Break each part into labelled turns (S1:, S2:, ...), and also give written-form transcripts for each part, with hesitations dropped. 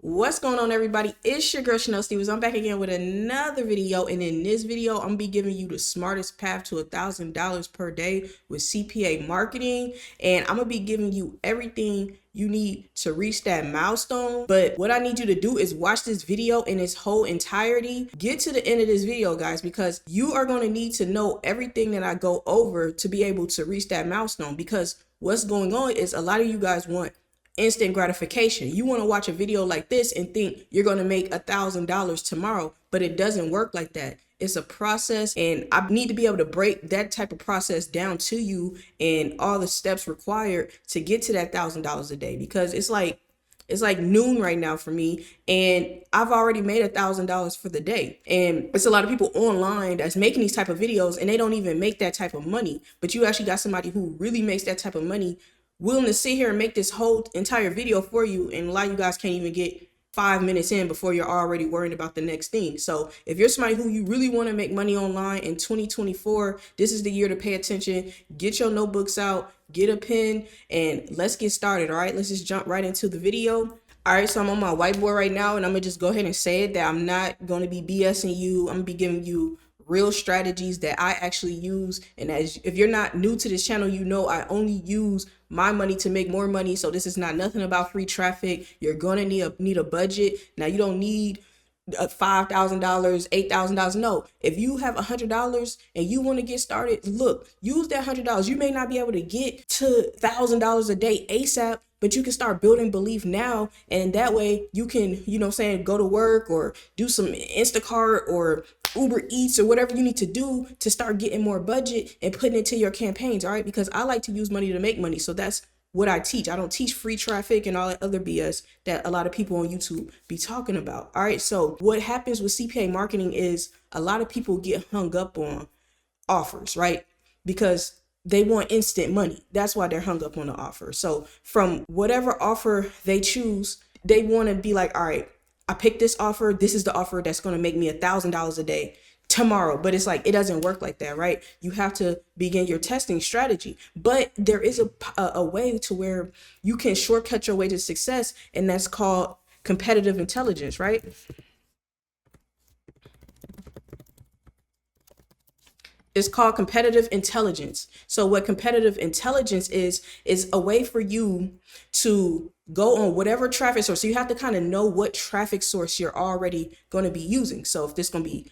S1: What's going on, everybody? It's your girl Chanel Stevens. I'm back again with another video, and in this video I'm gonna be giving you the smartest path to $1,000 per day with CPA marketing, and I'm gonna be giving you everything you need to reach that milestone. But what I need you to do is watch this video in its whole entirety. Get to the end of this video, guys, because you are going to need to know everything that I go over to be able to reach that milestone. Because what's going on is a lot of you guys want instant gratification. You want to watch a video like this and think you're going to make $1,000 tomorrow, but it doesn't work like that. It's a process, and I need to be able to break that type of process down to you and all the steps required to get to that $1,000 a day, because it's like noon right now for me, and I've already made $1,000 for the day. And it's a lot of people online that's making these type of videos and they don't even make that type of money, but you actually got somebody who really makes that type of money willing to sit here and make this whole entire video for you, and a lot of you guys can't even get 5 minutes in before you're already worrying about the next thing. So if you're somebody who you really want to make money online in 2024, this is the year to pay attention. Get your notebooks out, get a pen, and let's get started. All right, let's just jump right into the video. All right, so I'm on my whiteboard right now, and I'm gonna just go ahead and say it that I'm not gonna be BSing you. I'm gonna be giving you real strategies that I actually use. And as if you're not new to this channel, you know I only use my money to make more money. So this is not nothing about free traffic. You're gonna need a budget. Now, you don't need $5,000, $8,000. No, if you have $100 and you want to get started, look, use that $100. You may not be able to get to $1,000 a day ASAP, but you can start building belief now, and that way you can, go to work or do some Instacart or Uber Eats or whatever you need to do to start getting more budget and putting it to your campaigns. All right, because I like to use money to make money, so that's what I teach. I don't teach free traffic and all that other BS that a lot of people on YouTube be talking about. All right, so what happens with CPA marketing is a lot of people get hung up on offers, right? Because they want instant money. That's why they're hung up on the offer. So from whatever offer they choose, they want to be like, all right, I picked this offer. This is the offer that's going to make me $1,000 a day tomorrow. But it's like, it doesn't work like that, right? You have to begin your testing strategy. But there is a way to where you can shortcut your way to success, and that's called competitive intelligence, right? It's called competitive intelligence. So what competitive intelligence is a way for you to go on whatever traffic source. So you have to kind of know what traffic source you're already going to be using. So if this is going to be,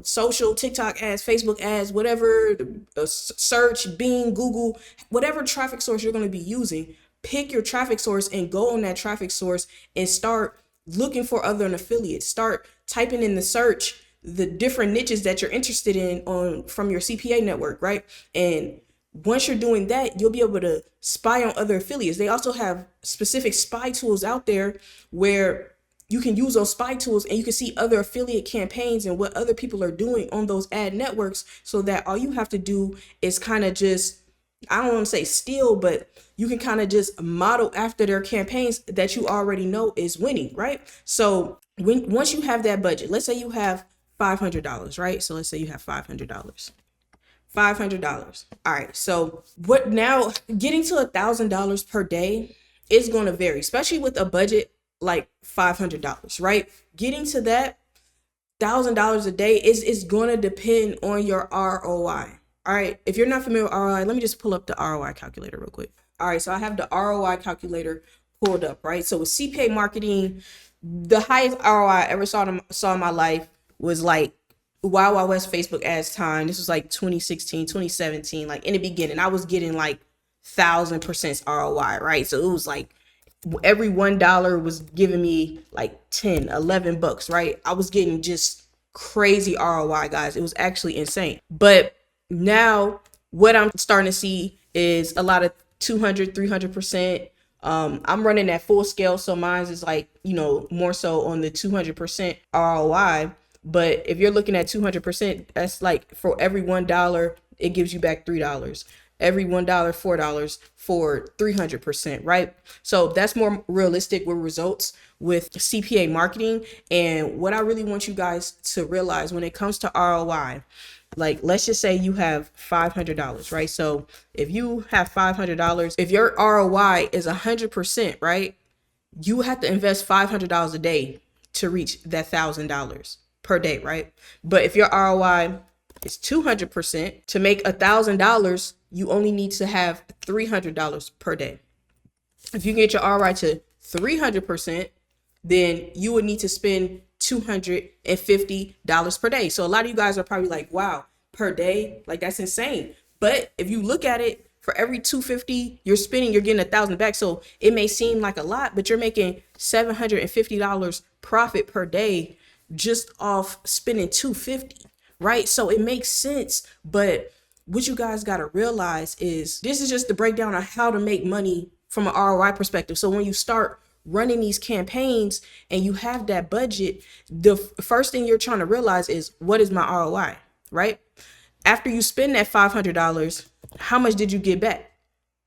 S1: social, TikTok ads, Facebook ads, whatever, search, Bing, Google, whatever traffic source you're going to be using, pick your traffic source and go on that traffic source and start looking for other affiliates. Start typing in the search the different niches that you're interested in from your CPA network, right? And once you're doing that, you'll be able to spy on other affiliates. They also have specific spy tools out there where you can use those spy tools and you can see other affiliate campaigns and what other people are doing on those ad networks, so that all you have to do is kind of just, I don't want to say steal, but you can kind of just model after their campaigns that you already know is winning, right? So once you have that budget, let's say you have $500, right? So let's say you have $500. All right. So what now? Getting to $1,000 per day is going to vary, especially with a budget like $500, right? Getting to that $1,000 a day is going to depend on your ROI. All right. If you're not familiar with ROI, let me just pull up the ROI calculator real quick. All right. So I have the ROI calculator pulled up, right? So with CPA marketing, the highest ROI I ever saw in my life was like Wild Wild West Facebook ads time. This was like 2016, 2017. Like in the beginning, I was getting like 1,000% ROI, right? So it was like every $1 was giving me like 10, 11 bucks, right? I was getting just crazy ROI, guys. It was actually insane. But now what I'm starting to see is a lot of 200, 300%. I'm running at full scale, so mine is like, more so on the 200% ROI. But if you're looking at 200%, that's like for every $1, it gives you back $3. Every $1, $4 for 300%, right? So that's more realistic with results with CPA marketing. And what I really want you guys to realize when it comes to ROI, like let's just say you have $500, right? So if you have $500, if your ROI is 100%, right? you have to invest $500 a day to reach that $1,000 per day, right? But if your ROI is 200%, to make $1,000, you only need to have $300 per day. If you get your ROI to 300%, then you would need to spend $250 per day. So a lot of you guys are probably like, wow, per day, like that's insane. But if you look at it, for every 250 you're spending, you're getting 1,000 back. So it may seem like a lot, but you're making $750 profit per day just off spending 250, right? So it makes sense. But what you guys got to realize is this is just the breakdown on how to make money from an ROI perspective. So when you start running these campaigns and you have that budget, the first thing you're trying to realize is, what is my ROI, right? After you spend that $500, how much did you get back,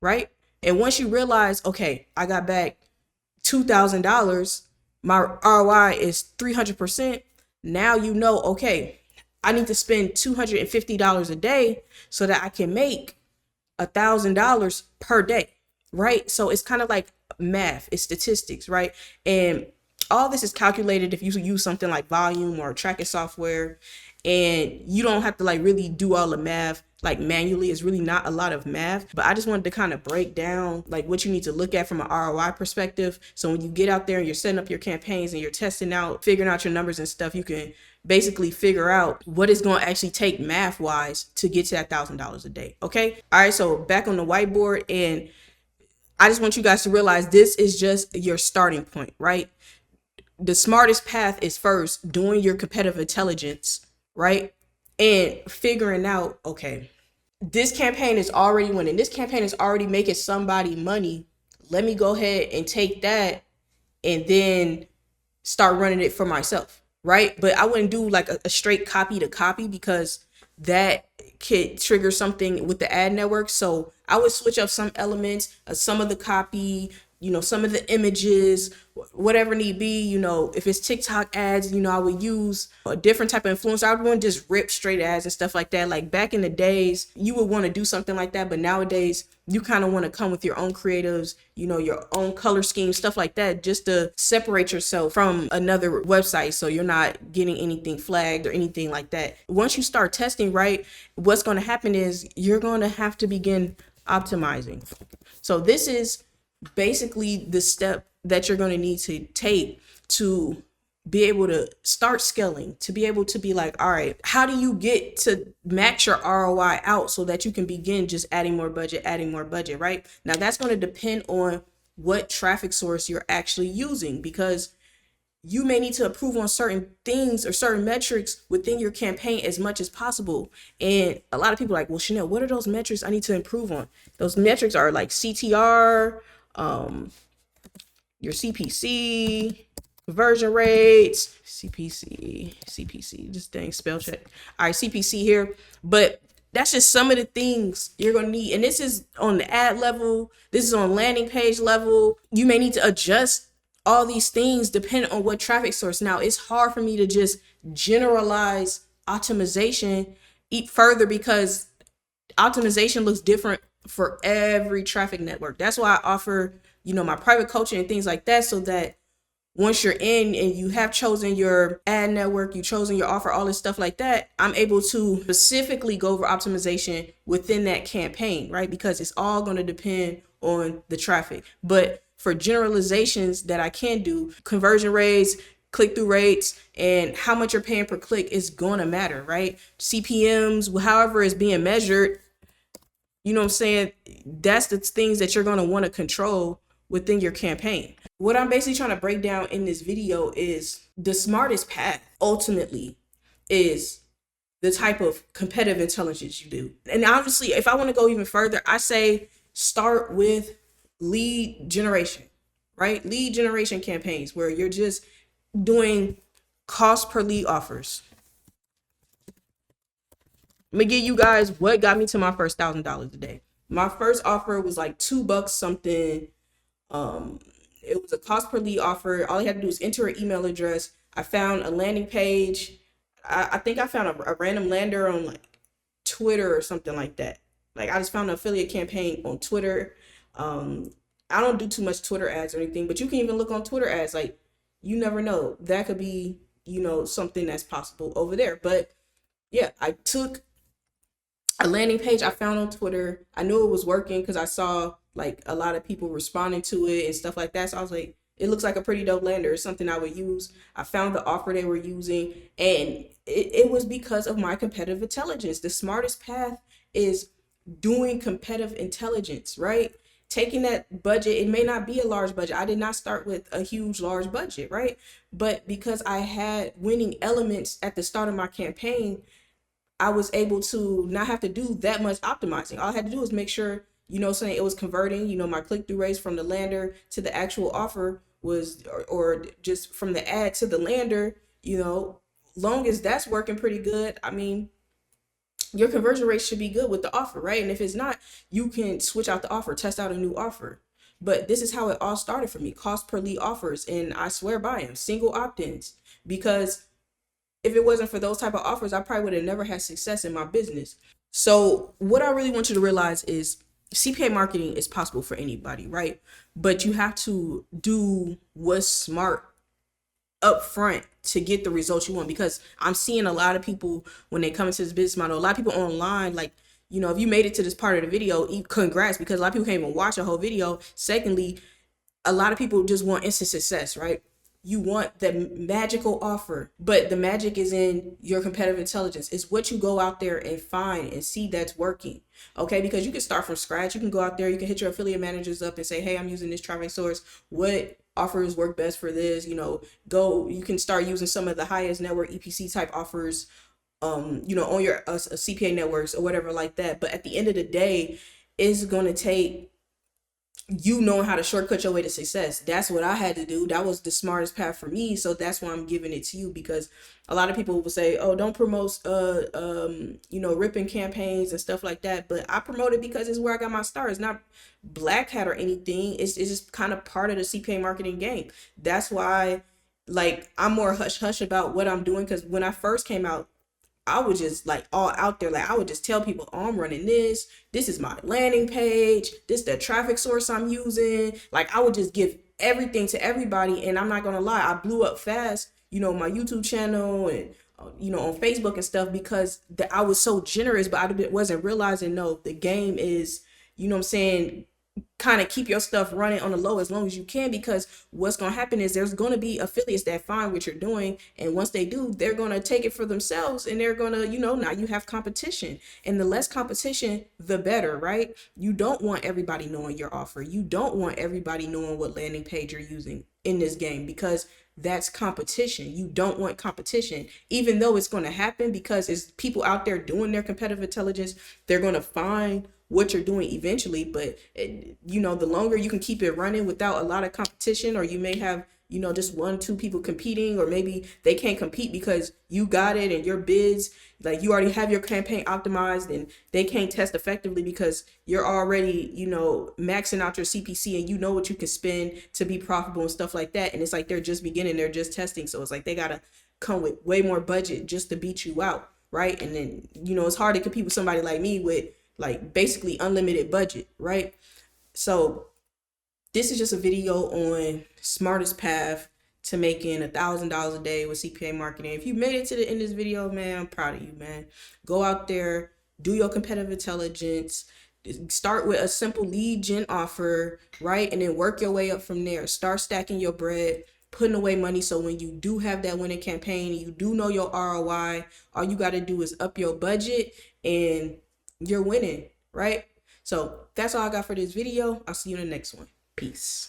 S1: right? And once you realize, okay, I got back $2,000, my ROI is 300%. Now you know, okay, I need to spend $250 a day so that I can make $1,000 per day, right? So it's kind of like math, it's statistics, right? And all this is calculated if you use something like volume or tracking software, and you don't have to like really do all the math like manually. It's really not a lot of math, but I just wanted to kind of break down like what you need to look at from an ROI perspective. So when you get out there and you're setting up your campaigns and you're testing out, figuring out your numbers and stuff, you can basically figure out what it's going to actually take math wise to get to that $1,000 a day. Okay. All right. So back on the whiteboard, and I just want you guys to realize this is just your starting point, right? The smartest path is first doing your competitive intelligence, right? And figuring out, okay, this campaign is already winning. This campaign is already making somebody money. Let me go ahead and take that and then start running it for myself, right? But I wouldn't do like a straight copy to copy, because that could trigger something with the ad network. So I would switch up some elements, some of the copy, some of the images, whatever need be. If it's TikTok ads, I would use a different type of influencer. I wouldn't just rip straight ads and stuff like that. Like back in the days, you would want to do something like that. But nowadays, you kind of want to come with your own creatives, your own color scheme, stuff like that, just to separate yourself from another website so you're not getting anything flagged or anything like that. Once you start testing, right, what's going to happen is you're going to have to begin optimizing. So this is basically the step that you're going to need to take to be able to start scaling, to be able to be like, all right, how do you get to max your ROI out so that you can begin just adding more budget, right? Now that's going to depend on what traffic source you're actually using, because you may need to improve on certain things or certain metrics within your campaign as much as possible. And a lot of people are like, well, Chanel, what are those metrics I need to improve on? Those metrics are like CTR, your CPC, conversion rates, CPC, this thing, spell check. All right, CPC here. But that's just some of the things you're going to need. And this is on the ad level. This is on landing page level. You may need to adjust all these things depending on what traffic source. Now, it's hard for me to just generalize optimization further, because optimization looks different for every traffic network. That's why I offer, my private coaching and things like that, so that once you're in and you have chosen your ad network, you've chosen your offer, all this stuff like that, I'm able to specifically go over optimization within that campaign, right? Because it's all going to depend on the traffic. But for generalizations that I can do, conversion rates, click-through rates, and how much you're paying per click is going to matter, right? CPMs, however it's being measured, you know what I'm saying? That's the things that you're going to want to control within your campaign. What I'm basically trying to break down in this video is the smartest path ultimately is the type of competitive intelligence you do. And honestly, if I want to go even further, I say start with lead generation, right? Lead generation campaigns where you're just doing cost per lead offers. Let me give you guys what got me to my first $1,000 a day. My first offer was like $2 something. It was a cost per lead offer. All I had to do was enter an email address. I found a landing page. I think I found a random lander on like Twitter or something like that. Like I just found an affiliate campaign on Twitter. I don't do too much Twitter ads or anything, but you can even look on Twitter ads. Like, you never know. That could be, something that's possible over there. But yeah, I took a landing page I found on Twitter. I knew it was working because I saw like a lot of people responding to it and stuff like that. So I was like, it looks like a pretty dope lander. It's something I would use. I found the offer they were using, and it was because of my competitive intelligence. The smartest path is doing competitive intelligence, right? Taking that budget, it may not be a large budget. I did not start with a huge, large budget, right? But because I had winning elements at the start of my campaign, I was able to not have to do that much optimizing. All I had to do was make sure, saying it was converting, my click-through rates from the lander to the actual offer was, or just from the ad to the lander, long as that's working pretty good, I mean, your conversion rate should be good with the offer, right? And if it's not, you can switch out the offer, test out a new offer. But this is how it all started for me: cost per lead offers. And I swear by them, single opt-ins. Because if it wasn't for those type of offers, I probably would have never had success in my business. So what I really want you to realize is CPA marketing is possible for anybody, right? But you have to do what's smart up front to get the results you want. Because I'm seeing a lot of people when they come into this business model, a lot of people online, like, if you made it to this part of the video, congrats, because a lot of people can't even watch a whole video. Secondly, a lot of people just want instant success, right? You want the magical offer, but the magic is in your competitive intelligence. It's what you go out there and find and see that's working. Okay, because you can start from scratch. You can go out there, you can hit your affiliate managers up and say, hey, I'm using this traffic source. What offers work best for this? You can start using some of the highest network EPC type offers, on your CPA networks or whatever like that. But at the end of the day, it's going to take knowing how to shortcut your way to success. That's what I had to do. That was the smartest path for me. So that's why I'm giving it to you, because a lot of people will say, oh, don't promote ripping campaigns and stuff like that. But I promote it because it's where I got my start. It's not black hat or anything. It's just kind of part of the CPA marketing game. That's why, like, I'm more hush hush about what I'm doing, because when I first came out, I was just like all out there. Like, I would just tell people, oh, I'm running this. This is my landing page. This is the traffic source I'm using. Like, I would just give everything to everybody. And I'm not going to lie, I blew up fast, my YouTube channel and, on Facebook and stuff, because I was so generous, but I wasn't realizing, no, the game is, what I'm saying, kind of keep your stuff running on the low as long as you can, because what's going to happen is there's going to be affiliates that find what you're doing, and once they do, they're going to take it for themselves, and they're going to, now you have competition, and the less competition, the better, right? You don't want everybody knowing your offer. You don't want everybody knowing what landing page you're using in this game, because that's competition. You don't want competition, even though it's going to happen, because it's people out there doing their competitive intelligence. They're going to find what you're doing eventually. But the longer you can keep it running without a lot of competition, or you may have, just 1-2 people competing, or maybe they can't compete because you got it and your bids, like, you already have your campaign optimized, and they can't test effectively because you're already, maxing out your CPC, and you know what you can spend to be profitable and stuff like that. And it's like they're just beginning, they're just testing. So it's like they gotta come with way more budget just to beat you out, right? And then, it's hard to compete with somebody like me with like basically unlimited budget, right? So this is just a video on smartest path to making $1,000 a day with CPA marketing. If you made it to the end of this video, man, I'm proud of you, man. Go out there, do your competitive intelligence, start with a simple lead gen offer, right? And then work your way up from there. Start stacking your bread, putting away money, so when you do have that winning campaign, you do know your ROI, all you got to do is up your budget and you're winning, right? So that's all I got for this video. I'll see you in the next one. Peace.